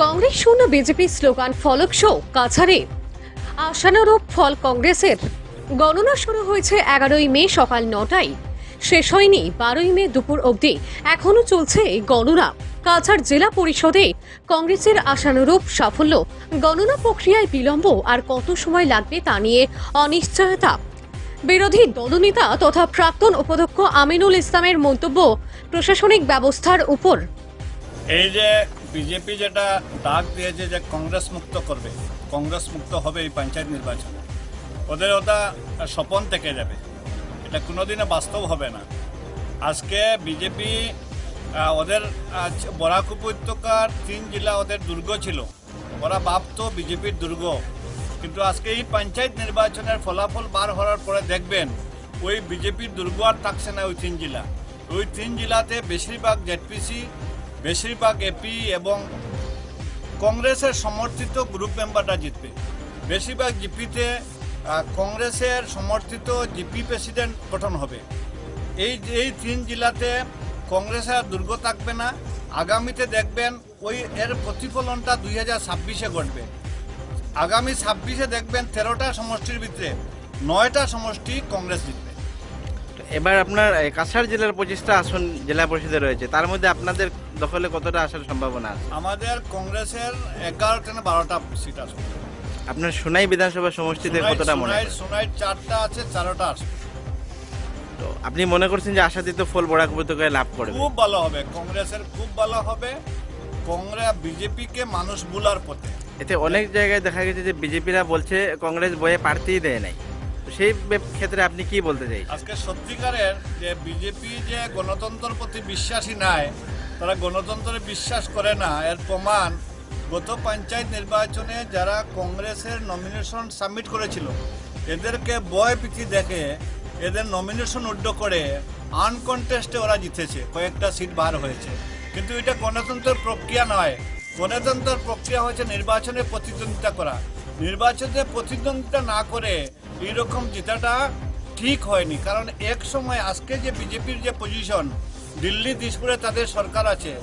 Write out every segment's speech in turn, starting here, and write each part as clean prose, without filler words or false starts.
কংগ্রেস শূন্য BJP slogan ফলক show কাছাড়ে আশানুরূপ ফল কংগ্রেসের। গণনা শুরু হয়েছে 11ই মে সকাল 9টায়, শেষ হয়নি 12ই মে দুপুর অবধি। এখনো চলছে গণনা। কাছাড় জেলা পরিষদে কংগ্রেসের আশানুরূপ সাফল্য, গণনা প্রক্রিয়ায় বিলম্ব আর কত সময় লাগবে তা নিয়ে অনিশ্চয়তা। বিরোধী দলনেতা তথা প্রাক্তন উপাধ্যক্ষ আমিনুল ইসলামের মন্তব্য প্রশাসনিক ব্যবস্থার উপর। এই যে বিজেপি যেটা ডাক দিয়েছে যে কংগ্রেস মুক্ত করবে, কংগ্রেস মুক্ত হবে এই পঞ্চায়েত নির্বাচনে, ওদের ওটা স্বপন থেকে যাবে, এটা কোনোদিনও বাস্তব হবে না। আজকে বিজেপি ওদের বরাক উপত্যকার 3 জেলা ওদের দুর্গ ছিল, ওরা ভাবতো বিজেপির দুর্গ, কিন্তু আজকে এই পঞ্চায়েত নির্বাচনের ফলাফল বার হওয়ার পরে দেখবেন ওই বিজেপির দুর্গ আর থাকছে না। ওই 3 জেলা, ওই 3 জেলাতে বেশিরভাগ জেডপিসি, বেশিরভাগ এপি এবং কংগ্রেসের সমর্থিত গ্রুপ মেম্বাররা জিতবে। বেশিরভাগ জিপিতে কংগ্রেসের সমর্থিত জিপি প্রেসিডেন্ট গঠন হবে। এই 3 জেলাতে কংগ্রেসের দুর্গ থাকবে না। আগামীতে দেখবেন ওই এর প্রতিফলনটা 2026-এ ঘটবে। আগামী 26-এ দেখবেন 13টা সমষ্টির ভিতরে 9টা সমষ্টি কংগ্রেস জিতবে। এবার আপনার কাছাড় জেলার 25টা আসন জেলা পরিষদে রয়েছে, তার মধ্যে আপনাদের দখলে কতটা আসার সম্ভাবনা আছে? আমাদের কংগ্রেসের 11 থেকে 12টা সিট আছে। আপনার সোনাই বিধানসভা সমষ্টিতে কতটা মনে হয়? সোনাই 4টা আছে, 4টা আছে। তো আপনি মনে করছেন যে আশাতীত ফল বরাক উপত্যকায় লাভ করবে? খুব ভালো হবে, কংগ্রেসের খুব ভালো হবে। কংগ্রেস বিজেপিকে মানুষ বুলার পথে। এতে অনেক জায়গায় দেখা গেছে যে বিজেপিরা বলছে কংগ্রেস বয়ে প্রার্থীই দেয় নাই, তো সেই ক্ষেত্রে আপনি কি বলতে চাই? আজকে সত্যিকারের যে বিজেপি যে গণতন্ত্রের প্রতি বিশ্বাসী নাই, তারা গণতন্ত্রে বিশ্বাস করে না, এর প্রমাণ গত পঞ্চায়েত নির্বাচনে যারা কংগ্রেসের নমিনেশন সাবমিট করেছিল এদেরকে বয় পিঠি দেখে এদের নমিনেশন উড্ড করে আনকন্টেস্টে ওরা জিতেছে, কয়েকটা সিট বার হয়েছে। কিন্তু এটা গণতন্ত্রের প্রক্রিয়া নয়। গণতন্ত্রের প্রক্রিয়া হচ্ছে নির্বাচনে প্রতিদ্বন্দ্বিতা করা। নির্বাচনে প্রতিদ্বন্দ্বিতা না করে এইরকম জেতাটা ঠিক হয়নি। কারণ এক সময় আজকে যে বিজেপির যে পজিশন, দিল্লি দিশপুরে তাদের সরকার আছে,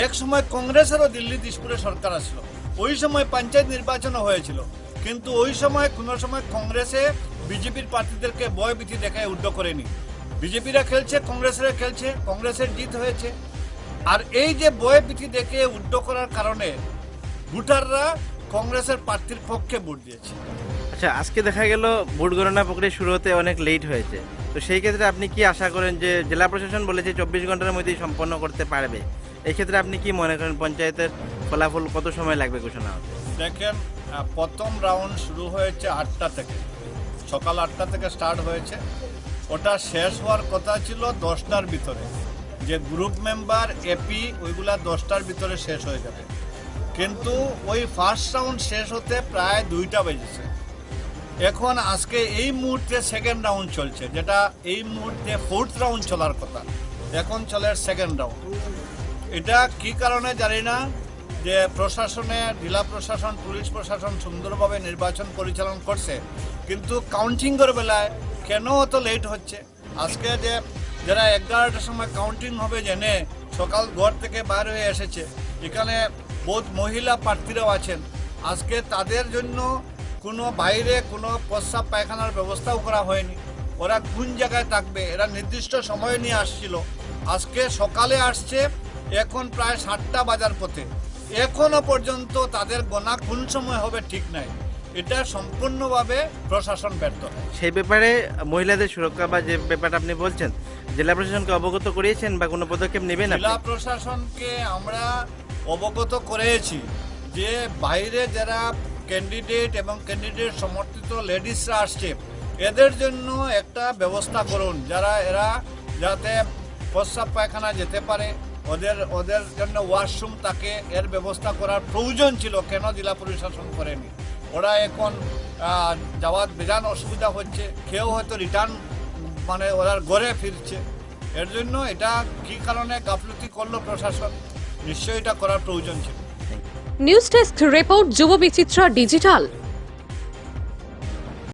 এক সময় কংগ্রেসেরও দিল্লি দিশপুরে সরকার আসলো, ওই সময় পঞ্চায়েত নির্বাচনও হয়েছিল, কিন্তু ওই সময় কোনো সময় কংগ্রেসে বিজেপির প্রার্থীদেরকে ভয়ভীতি দেখায় উদ্ধ করেনি। বিজেপিরা খেলছে, কংগ্রেসেরা খেলছে, কংগ্রেসের জিত হয়েছে। আর এই যে ভয়ভীতি দেখে উদ্ধ করার কারণে ভোটাররা কংগ্রেসের প্রার্থীর পক্ষে ভোট দিয়েছে। আচ্ছা, আজকে দেখা গেল ভোট গণনা প্রক্রিয়া শুরু হতে অনেক লেট হয়েছে, তো সেই ক্ষেত্রে আপনি কি আশা করেন যে জেলা প্রশাসন বলেছে 24 ঘন্টার মধ্যেই সম্পন্ন করতে পারবে, এই ক্ষেত্রে আপনি কি মনে করেন পঞ্চায়েতের ফলাফল কত সময় লাগবে ঘোষণা হতে? দেখেন, প্রথম রাউন্ড শুরু হয়েছে 8টা থেকে, সকাল 8টা থেকে স্টার্ট হয়েছে। ওটা শেষ হওয়ার কথা ছিল 10টার ভিতরে। যে গ্রুপ মেম্বার এপি ওইগুলা 10টার ভিতরে শেষ হয়ে যাবে, কিন্তু ওই ফার্স্ট রাউন্ড শেষ হতে প্রায় 2টা বেজেছে। এখন আজকে এই মুহূর্তে সেকেন্ড রাউন্ড চলছে, যেটা এই মুহূর্তে 4th রাউন্ড চলার কথা, এখন চলে সেকেন্ড রাউন্ড। এটা কি কারণে জানি না, যে প্রশাসনে, জেলা প্রশাসন, পুলিশ প্রশাসন সুন্দরভাবে নির্বাচন পরিচালনা করছে, কিন্তু কাউন্টিংয়ের বেলায় কেন অত লেট হচ্ছে? আজকে যে যারা 11টার সময় কাউন্টিং হবে জেনে সকাল ঘর থেকে বাইরে হয়ে এসেছে, এখানে বহুত মহিলা প্রার্থীরাও আছেন, আজকে তাদের জন্য কোনো বাইরে কোনো প্রস্রাব পায়খানার ব্যবস্থাও করা হয়নি। ওরা কোন জায়গায় থাকবে, এরা নির্দিষ্ট সময় নিয়ে আসছিল, আজকে সকালে আসছে, এখন প্রায় 7টা বাজার পথে, এখনো পর্যন্ত তাদের গোনা কোন সময় হবে ঠিক নাই। এটা সম্পূর্ণভাবে প্রশাসন ব্যর্থ। সেই ব্যাপারে মহিলাদের সুরক্ষা বা যে ব্যাপারটা আপনি বলছেন, জেলা প্রশাসনকে অবগত করিয়েছেন বা কোনো পদক্ষেপ নেবেন? জেলা প্রশাসনকে আমরা অবগত করেছি যে বাইরে যারা ক্যান্ডিডেট এবং ক্যান্ডিডেট সমর্থিত লেডিসরা আসছে, এদের জন্য একটা ব্যবস্থা করুন, এরা যাতে প্রস্রাব পায়খানা যেতে পারে, ওদের জন্য ওয়াশরুম থাকে, এর ব্যবস্থা করার প্রয়োজন ছিল, কেন জেলা প্রশাসন করেনি? ওরা এখন যাওয়ার বিধান অসুবিধা হচ্ছে, কেউ হয়তো রিটার্ন মানে ওরা ঘরে ফিরছে, এর জন্য এটা কি কারণে গাফলতি করলো প্রশাসন, নিশ্চয়ই এটা করার প্রয়োজন ছিল। নিউজ ডেস্ক রিপোর্ট, যুব বিচিত্রা ডিজিটাল।